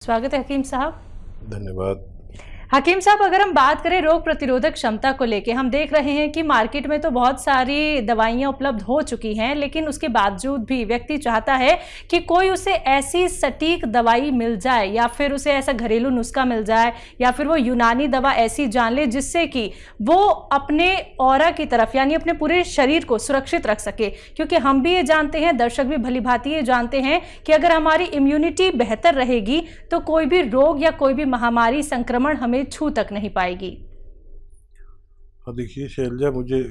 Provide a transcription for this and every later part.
स्वागत है हकीम साहब। धन्यवाद। हकीम साहब, अगर हम बात करें रोग प्रतिरोधक क्षमता को लेके, हम देख रहे हैं कि मार्केट में तो बहुत सारी दवाइयां उपलब्ध हो चुकी हैं, लेकिन उसके बावजूद भी व्यक्ति चाहता है कि कोई उसे ऐसी सटीक दवाई मिल जाए या फिर उसे ऐसा घरेलू नुस्खा मिल जाए या फिर वो यूनानी दवा ऐसी जान ले जिससे कि वो अपने ऑरा की तरफ यानी अपने पूरे शरीर को सुरक्षित रख सके। क्योंकि हम भी ये जानते हैं, दर्शक भी भली भांति ये जानते हैं कि अगर हमारी इम्यूनिटी बेहतर रहेगी तो कोई भी रोग या कोई भी महामारी संक्रमण हमें छू तक नहीं पाएगी। देखिए शैलजा, मुझे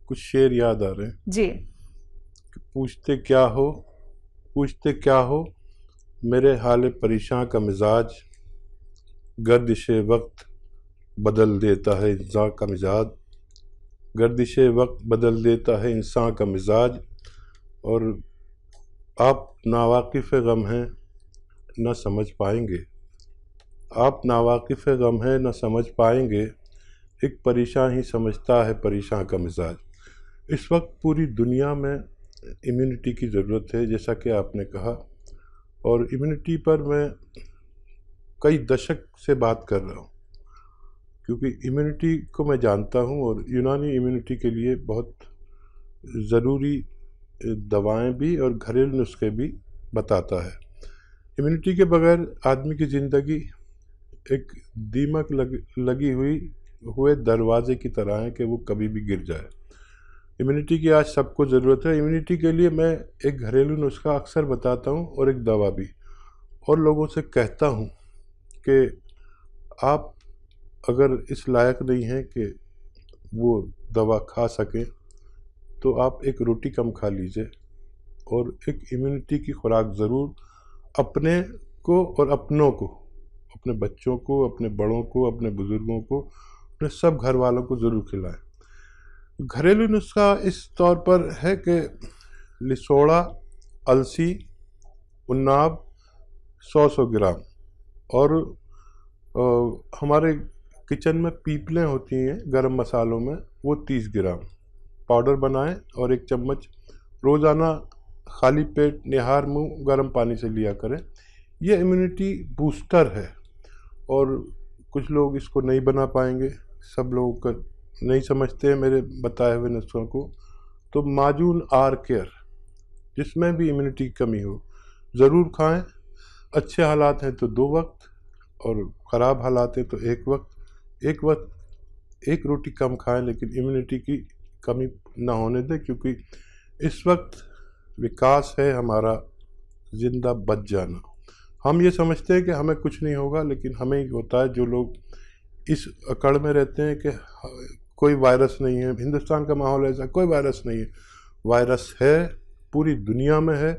कुछ शेर याद आ रहे हैं जी। पूछते क्या हो मेरे हाले परेशान का मिजाज, गर्दिश वक्त बदल देता है इंसान का मिजाज, गर्दिश वक्त बदल देता है इंसान का मिजाज। और आप नावाकिफ़ गम हैं न समझ पाएंगे, आप नावाकिफ़ गम है न समझ पाएंगे, एक परेशान ही समझता है परेशान का मिजाज। इस वक्त पूरी दुनिया में इम्यूनिटी की ज़रूरत है, जैसा कि आपने कहा, और इम्यूनिटी पर मैं कई दशक से बात कर रहा हूँ, क्योंकि इम्यूनिटी को मैं जानता हूँ और यूनानी इम्यूनिटी के लिए बहुत ज़रूरी दवाएं भी और घरेलू नुस्खे भी बताता है। इम्यूनिटी के बगैर आदमी की ज़िंदगी एक दीमक लगी हुए दरवाजे की तरह है कि वो कभी भी गिर जाए। इम्यूनिटी की आज सबको ज़रूरत है। इम्यूनिटी के लिए मैं एक घरेलू नुस्खा अक्सर बताता हूँ और एक दवा भी, और लोगों से कहता हूँ कि आप अगर इस लायक नहीं हैं कि वो दवा खा सकें तो आप एक रोटी कम खा लीजिए और एक इम्यूनिटी की खुराक ज़रूर अपने को और अपनों को, अपने बच्चों को, अपने बड़ों को, अपने बुज़ुर्गों को, अपने सब घर वालों को ज़रूर खिलाएं। घरेलू नुस्खा इस तौर पर है कि लिसोड़ा, अलसी, उन्नाब 100 ग्राम, और हमारे किचन में पीपलें होती हैं गरम मसालों में, वो 30 ग्राम पाउडर बनाएं और 1 चम्मच रोज़ाना खाली पेट निहार मुंह गर्म पानी से लिया करें। ये इम्यूनिटी बूस्टर है और कुछ लोग इसको नहीं बना पाएंगे, सब लोग नहीं समझते हैं मेरे बताए हुए नुस्खों को। तो माजून आर केयर, जिसमें भी इम्यूनिटी की कमी हो, ज़रूर खाएं। अच्छे हालात हैं तो 2 वक्त और ख़राब हालात हैं तो 1 वक्त। एक रोटी कम खाएं, लेकिन इम्यूनिटी की कमी ना होने दें, क्योंकि इस वक्त विकास है हमारा ज़िंदा बच जाना। हम ये समझते हैं कि हमें कुछ नहीं होगा, लेकिन हमें ही होता है। जो लोग इस अकड़ में रहते हैं कि कोई वायरस नहीं है, हिंदुस्तान का माहौल ऐसा, कोई वायरस नहीं है। वायरस है, पूरी दुनिया में है,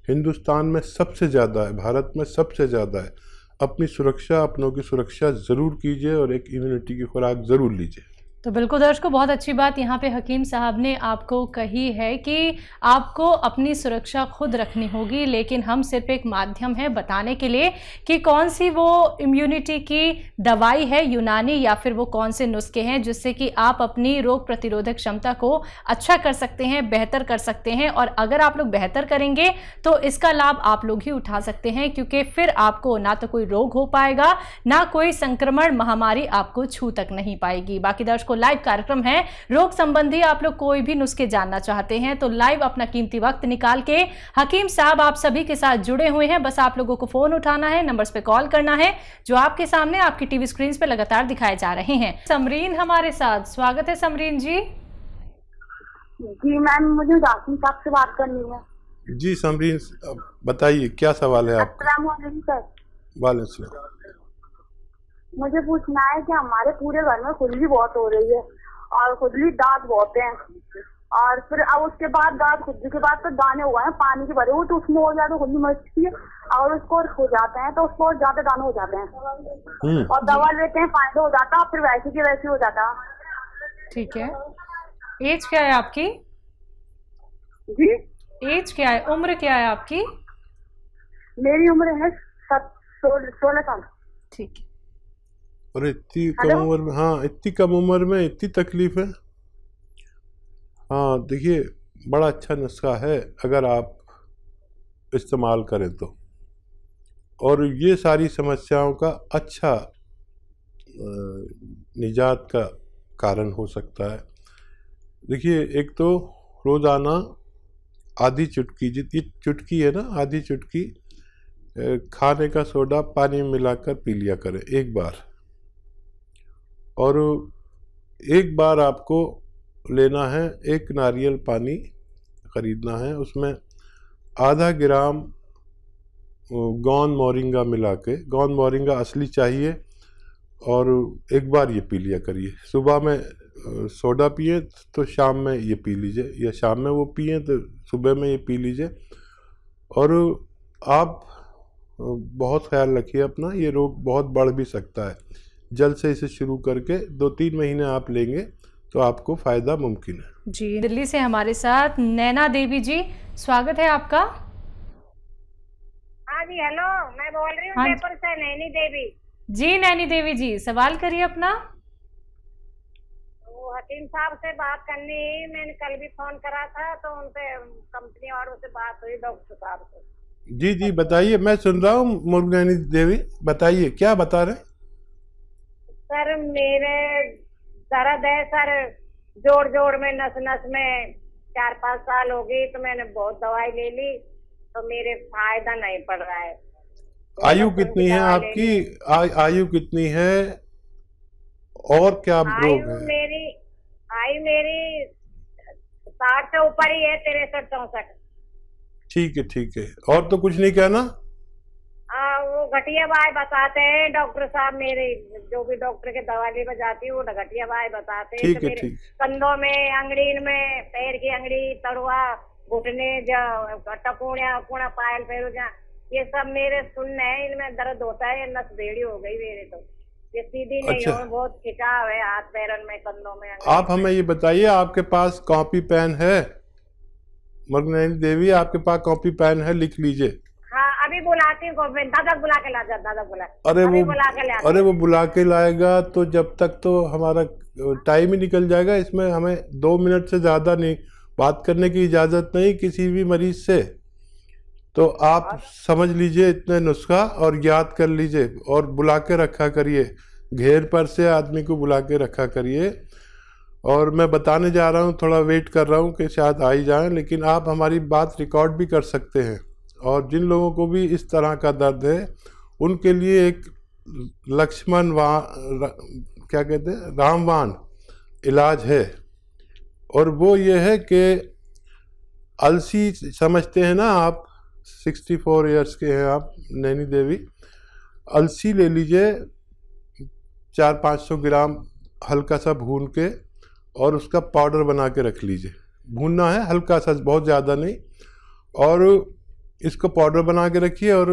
हिंदुस्तान में सबसे ज़्यादा है, भारत में सबसे ज़्यादा है। अपनी सुरक्षा, अपनों की सुरक्षा ज़रूर कीजिए और एक इम्यूनिटी की खुराक ज़रूर लीजिए। तो बिल्कुल दर्शकों, बहुत अच्छी बात यहाँ पे हकीम साहब ने आपको कही है कि आपको अपनी सुरक्षा खुद रखनी होगी, लेकिन हम सिर्फ एक माध्यम है बताने के लिए कि कौन सी वो इम्यूनिटी की दवाई है यूनानी या फिर वो कौन से नुस्खे हैं जिससे कि आप अपनी रोग प्रतिरोधक क्षमता को अच्छा कर सकते हैं, बेहतर कर सकते हैं। और अगर आप लोग बेहतर करेंगे तो इसका लाभ आप लोग ही उठा सकते हैं, क्योंकि फिर आपको ना तो कोई रोग हो पाएगा, ना कोई संक्रमण महामारी आपको छू तक नहीं पाएगी। बाकी दर्शकों, लाइव कार्यक्रम है रोग संबंधी, आप लोग कोई भी नुस्खे जानना चाहते हैं तो लाइव अपना कीमती वक्त निकाल के हकीम साहब आप सभी के साथ जुड़े हुए हैं। बस आप लोगों को फोन उठाना है, नंबर्स पे कॉल करना है जो आपके सामने आपकी टीवी स्क्रीन पे लगातार दिखाए जा रहे हैं। समरीन हमारे साथ, स्वागत है समरीन जी। जी मैम, मुझे राशिद साहब से बात करनी है। जी समरीन, बताइए क्या सवाल है आपका। अस्सलाम वालेकुम सर। वालेकुम सलाम। मुझे पूछना है कि हमारे पूरे घर में खुजली बहुत हो रही है और खुजली दांत बहुत हैं, और फिर अब उसके बाद दांत खुजली के बाद तो दाने हुए हैं पानी के भरे हुए, तो उसमें और ज्यादा खुजली मचती है, और उसको हो जाते हैं तो उसको और ज्यादा दाने हो जाते हैं, और दवा लेते हैं फायदा हो जाता है, फिर वैसे के वैसे हो जाता है। ठीक है, एज क्या है आपकी? जी एज क्या है, उम्र क्या है आपकी? मेरी उम्र है 16 साल। ठीक है। और इतनी कम उम्र में, हाँ इतनी कम उम्र में इतनी तकलीफ है। हाँ देखिए, बड़ा अच्छा नुस्खा है अगर आप इस्तेमाल करें तो। और ये सारी समस्याओं का अच्छा निजात का कारण हो सकता है। देखिए, एक तो रोज़ाना आधी चुटकी, जितनी चुटकी है ना, आधी चुटकी खाने का सोडा पानी में मिलाकर पी लिया करें एक बार। और एक बार आपको लेना है, एक नारियल पानी ख़रीदना है, उसमें आधा ग्राम गोंद मोरिंगा मिला के, गोंद मोरिंगा असली चाहिए, और एक बार ये पी लिया करिए। सुबह में सोडा पिए तो शाम में ये पी लीजिए, या शाम में वो पिए तो सुबह में ये पी लीजिए। और आप बहुत ख्याल रखिए अपना, ये रोग बहुत बढ़ भी सकता है। जल्द से इसे शुरू करके 2-3 महीने आप लेंगे तो आपको फ़ायदा मुमकिन है। जी, दिल्ली से हमारे साथ नैना देवी जी, स्वागत है आपका। हाँ जी, हेलो, मैं बोल रही हूँ हाँ जी। जयपुर से, नैनी देवी। जी नैनी देवी जी, सवाल करिए अपना। वो हकीम साहब से बात करनी है, मैंने कल भी फोन करा था तो उनसे कंपनी वालों से बात हुई, डॉक्टर साहब से। जी जी, बताइए, मैं सुन रहा हूँ मुर्गनैनी देवी, बताइए क्या बता रहे हैं। सर, मेरे दर्द है सर, जोड़ जोड़ में, नस नस में। 4-5 साल हो गई तो मैंने बहुत दवाई ले ली तो मेरे फायदा नहीं पड़ रहा है। आयु कितनी है आपकी? आयु कितनी है और क्या रोग है? आयु मेरी 60 से ऊपर ही है, 63-64। ठीक है, ठीक है, और तो कुछ नहीं कहना। वो घटिया बाय बताते हैं डॉक्टर साहब, मेरे जो भी डॉक्टर के दवाई बजाती है वो घटिया बाय बताते हैं। ठीक तो है, मेरे ठीक। कंधों में, अंगड़ीन में, पैर की अंगड़ी, तड़ुआ, घुटने, टपूणिया पूणा, पायल पैरुजा, ये सब मेरे सुनने हैं, इनमें दर्द होता है। नस बेड़ी हो गई मेरे, तो ये सीधी नहीं अच्छा। हो, बहुत खिंचाव है हाथ पैरन में, कंधों में। आप हमें ये बताइए, आपके पास कॉपी पेन है? मुर्गनैनी देवी, आपके पास कॉपी पेन है? लिख लीजिए। हाँ, अभी बुलाती हूँ, दादा बुला के ला जा, दादा बुला। अरे अभी वो बुला के ला। अरे वो बुला के लाएगा तो जब तक तो हमारा टाइम ही निकल जाएगा। इसमें हमें 2 मिनट से ज़्यादा नहीं बात करने की इजाज़त नहीं किसी भी मरीज से। तो आप समझ लीजिए इतने नुस्खा और याद कर लीजिए, और बुला के रखा करिए, घेर पर से आदमी को बुला के रखा करिए। और मैं बताने जा रहा हूँ, थोड़ा वेट कर रहा हूँ कि शायद आ ही जाएँ, लेकिन आप हमारी बात रिकॉर्ड भी कर सकते हैं। और जिन लोगों को भी इस तरह का दर्द है उनके लिए एक क्या कहते हैं, रामबाण इलाज है। और वो ये है कि अलसी समझते हैं ना आप, 64 इयर्स के हैं आप नैनी देवी, अलसी ले लीजिए 400-500 ग्राम, हल्का सा भून के, और उसका पाउडर बना के रख लीजिए। भूनना है हल्का सा, बहुत ज़्यादा नहीं। और इसको पाउडर बना के रखिए। और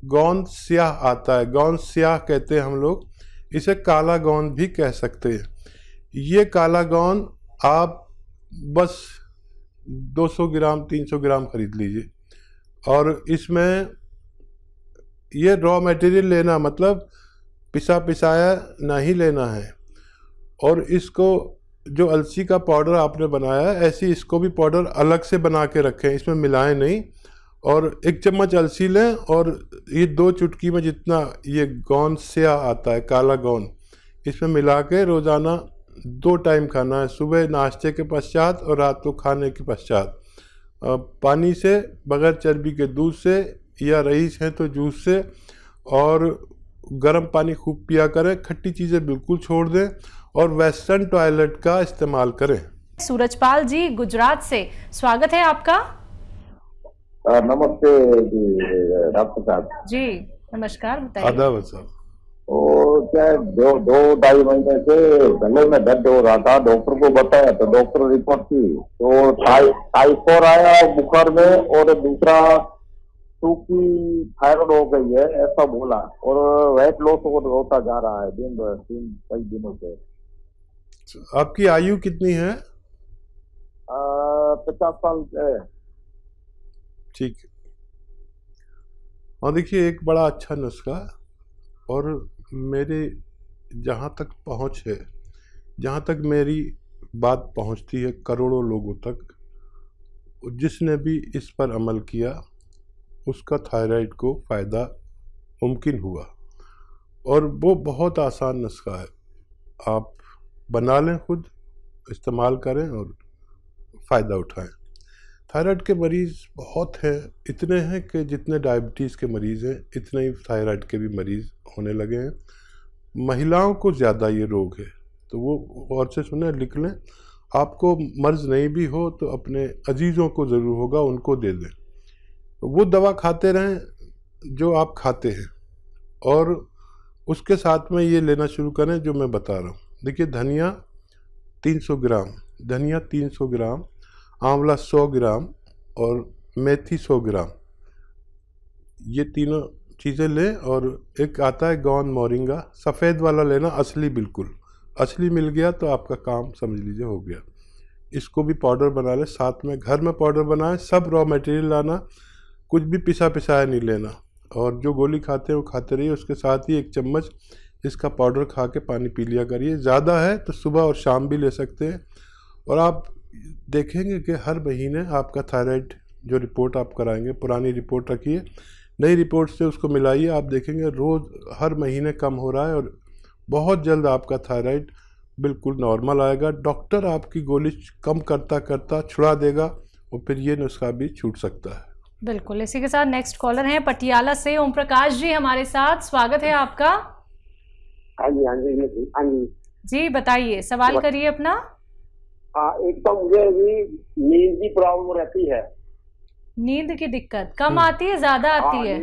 गोंद स्याह आता है, गोंद स्याह कहते हैं हम लोग, इसे काला गोंद भी कह सकते हैं। ये काला गोंद आप बस 200 ग्राम 300 ग्राम खरीद लीजिए। और इसमें ये रॉ मटेरियल लेना, मतलब पिसाया नहीं लेना है। और इसको, जो अलसी का पाउडर आपने बनाया है, ऐसे इसको भी पाउडर अलग से बना के रखें, इसमें मिलाएं नहीं। और 1 चम्मच अलसी लें, और ये 2 चुटकी में जितना ये गोंद स्याह आता है, काला गोंद, इसमें मिला के रोज़ाना 2 टाइम खाना है, सुबह नाश्ते के पश्चात और रात को खाने के पश्चात। पानी से, बगैर चर्बी के दूध से, या रईस है तो जूस से। और गर्म पानी खूब पिया करें, खट्टी चीज़ें बिल्कुल छोड़ दें, और वेस्टर्न टॉयलेट का इस्तेमाल करें। सूरजपाल जी गुजरात से, स्वागत है आपका। नमस्ते जी डॉक्टर साहब जी नमस्कार, बताइए। आदाब साहब। और क्या 2-2.5 महीने से गले में दर्द हो रहा था, डॉक्टर को बताया तो डॉक्टर रिपोर्ट की तो टाइफाइड आया बुखार में, और दूसरा सूखी थायराइड हो गई है ऐसा बोला। और वेट लॉस होता जा रहा है दिन भर, कई दिनों से। आपकी आयु कितनी है? 50 साल है। ठीक है। और देखिए, एक बड़ा अच्छा नुस्खा, और मेरे जहाँ तक पहुँच है, जहाँ तक मेरी बात पहुँचती है करोड़ों लोगों तक, जिसने भी इस पर अमल किया उसका थायराइड को फ़ायदा मुमकिन हुआ। और वो बहुत आसान नुस्खा है, आप बना लें, खुद इस्तेमाल करें और फ़ायदा उठाएं। थायराइड के मरीज़ बहुत हैं, इतने हैं कि जितने डायबिटीज़ के मरीज़ हैं इतने ही थायराइड के भी मरीज़ होने लगे हैं। महिलाओं को ज़्यादा ये रोग है, तो वो और से सुने, लिख लें। आपको मर्ज़ नहीं भी हो तो अपने अजीज़ों को ज़रूर होगा, उनको दे दें। वो दवा खाते रहें जो आप खाते हैं, और उसके साथ में ये लेना शुरू करें जो मैं बता रहा हूँ। देखिए, धनिया 300 ग्राम, धनिया 300 ग्राम, आंवला 100 ग्राम और मेथी 100 ग्राम, ये तीनों चीज़ें लें। और एक आता है गौन मोरिंगा, सफ़ेद वाला लेना, असली, बिल्कुल असली मिल गया तो आपका काम समझ लीजिए हो गया। इसको भी पाउडर बना लें, साथ में घर में पाउडर बनाएं। सब रॉ मटेरियल लाना, कुछ भी पिसा पिसाया नहीं लेना, और जो गोली खाते हैं वो खाते रहिए। उसके साथ ही 1 चम्मच इसका पाउडर खा के पानी पी लिया करिए। ज़्यादा है तो सुबह और शाम भी ले सकते हैं। और आप देखेंगे कि हर महीने आपका थायराइड जो रिपोर्ट आप कराएंगे, पुरानी रिपोर्ट रखिए, नई रिपोर्ट से उसको मिलाइए, आप देखेंगे रोज़ हर महीने कम हो रहा है, और बहुत जल्द आपका थायराइड बिल्कुल नॉर्मल आएगा। डॉक्टर आपकी गोली कम करता करता छुड़ा देगा, और फिर ये नुस्खा भी छूट सकता है। बिल्कुल। इसी के साथ नेक्स्ट कॉलर हैं पटियाला से ओम प्रकाश जी हमारे साथ, स्वागत है आपका। हाँ जी, हाँ जी, हाँ जी जी, बताइए, सवाल करिए अपना। हाँ, एक तो मुझे भी नींद की प्रॉब्लम रहती है। नींद की दिक्कत कम आती है, ज्यादा आती है?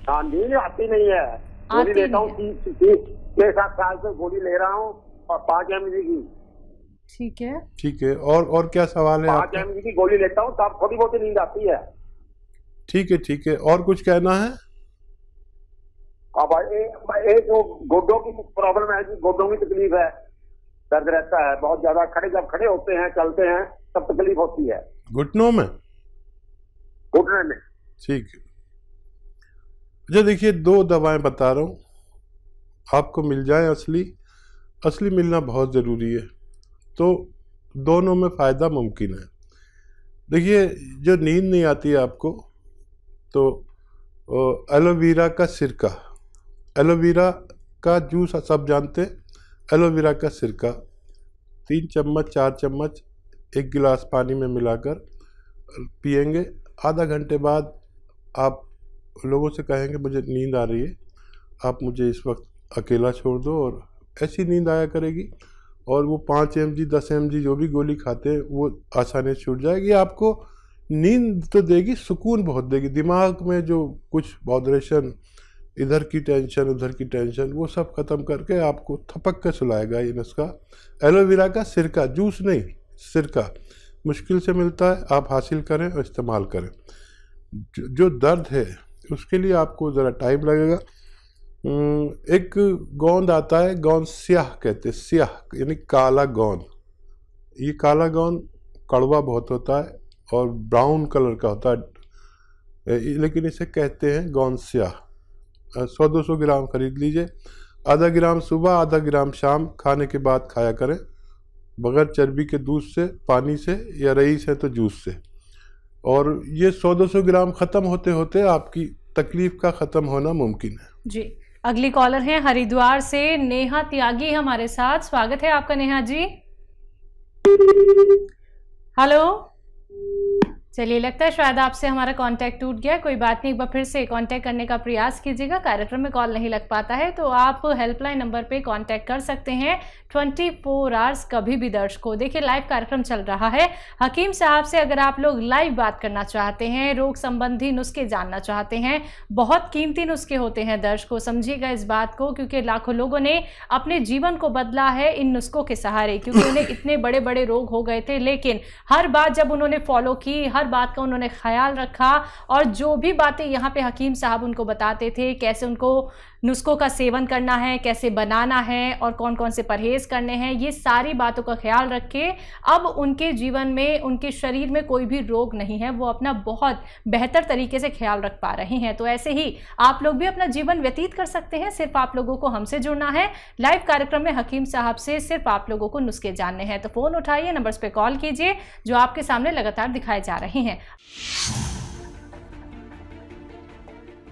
हाँ, नींद आती नहीं है। गोली लेता हूँ, 6-7 साल से गोली ले रहा हूँ, और 5 mg की। ठीक है, ठीक है, और क्या सवाल है? 5 mg की गोली लेता हूँ तब थोड़ी बहुत नींद आती है। ठीक है, ठीक है, और कुछ कहना है? अब एक जो गोडों की प्रॉब्लम है, गोडों की तकलीफ है, दर्द रहता है बहुत ज्यादा। जब खड़े होते हैं, चलते हैं, तब तकलीफ होती है घुटनों में, घुटने में। ठीक है। अच्छा, देखिए, 2 दवाएं बता रहा हूँ, आपको मिल जाए असली मिलना बहुत ज़रूरी है, तो दोनों में फ़ायदा मुमकिन है। देखिए, जो नींद नहीं आती है आपको, तो एलोवेरा का सिरका, एलोवेरा का जूस सब जानते हैं, एलोवेरा का सिरका 3 चम्मच 4 चम्मच 1 गिलास पानी में मिलाकर पिएंगे। आधा घंटे बाद आप लोगों से कहेंगे मुझे नींद आ रही है, आप मुझे इस वक्त अकेला छोड़ दो, और ऐसी नींद आया करेगी। और वो 5 mg 10 mg जो भी गोली खाते हैं वो आसानी से छूट जाएगी। आपको नींद तो देगी, सुकून बहुत देगी। दिमाग में जो कुछ बॉदरेशन, इधर की टेंशन उधर की टेंशन, वो सब ख़त्म करके आपको थपक के सुलाएगा ये नुस्खा। एलोवेरा का सिरका, जूस नहीं, सिरका मुश्किल से मिलता है, आप हासिल करें और इस्तेमाल करें। जो दर्द है उसके लिए आपको ज़रा टाइम लगेगा। एक गोंद आता है, गोंद स्याह कहते हैं, स्याह यानी काला गोंद। ये काला गोंद कड़वा बहुत होता है और ब्राउन कलर का होता है, लेकिन इसे कहते हैं गोंद स्याह। 100-200 ग्राम खरीद लीजिए, आधा ग्राम सुबह, आधा ग्राम शाम, खाने के बाद खाया करें, बगैर चर्बी के दूध से, पानी से, या रईस है तो जूस से। और ये 100-200 ग्राम ख़त्म होते होते आपकी तकलीफ़ का ख़त्म होना मुमकिन है। जी। अगली कॉलर हैं हरिद्वार से नेहा त्यागी हमारे साथ, स्वागत है आपका नेहा जी। हेलो, चलिए, लगता है शायद आपसे हमारा कांटेक्ट टूट गया। कोई बात नहीं, एक बार फिर से कांटेक्ट करने का प्रयास कीजिएगा। कार्यक्रम में कॉल नहीं लग पाता है तो आप हेल्पलाइन नंबर पे कांटेक्ट कर सकते हैं 24 आवर्स, कभी भी दर्शकों। देखिए, लाइव कार्यक्रम चल रहा है हकीम साहब से। अगर आप लोग लाइव बात करना चाहते हैं, रोग संबंधी नुस्खे जानना चाहते हैं, बहुत कीमती नुस्खे होते हैं दर्शकों, समझिएगा इस बात को, क्योंकि लाखों लोगों ने अपने जीवन को बदला है इन नुस्खों के सहारे। क्योंकि उन्हें इतने बड़े बड़े रोग हो गए थे, लेकिन हर बात जब उन्होंने फॉलो की, हर बात का उन्होंने ख्याल रखा, और जो भी बातें यहाँ पे हकीम साहब उनको बताते थे, कैसे उनको नुस्खों का सेवन करना है, कैसे बनाना है, और कौन कौन से परहेज करने हैं, ये सारी बातों का ख्याल रखे अब उनके जीवन में, उनके शरीर में कोई भी रोग नहीं है। वो अपना बहुत बेहतर तरीके से ख्याल रख पा रहे हैं। तो ऐसे ही आप लोग भी अपना जीवन व्यतीत कर सकते हैं। सिर्फ आप लोगों को हमसे जुड़ना है। लाइव कार्यक्रम में हकीम साहब से सिर्फ आप लोगों को नुस्खे जानने हैं। तो फ़ोन उठाइए, नंबर्स पे कॉल कीजिए जो आपके सामने लगातार दिखाए जा रहे हैं।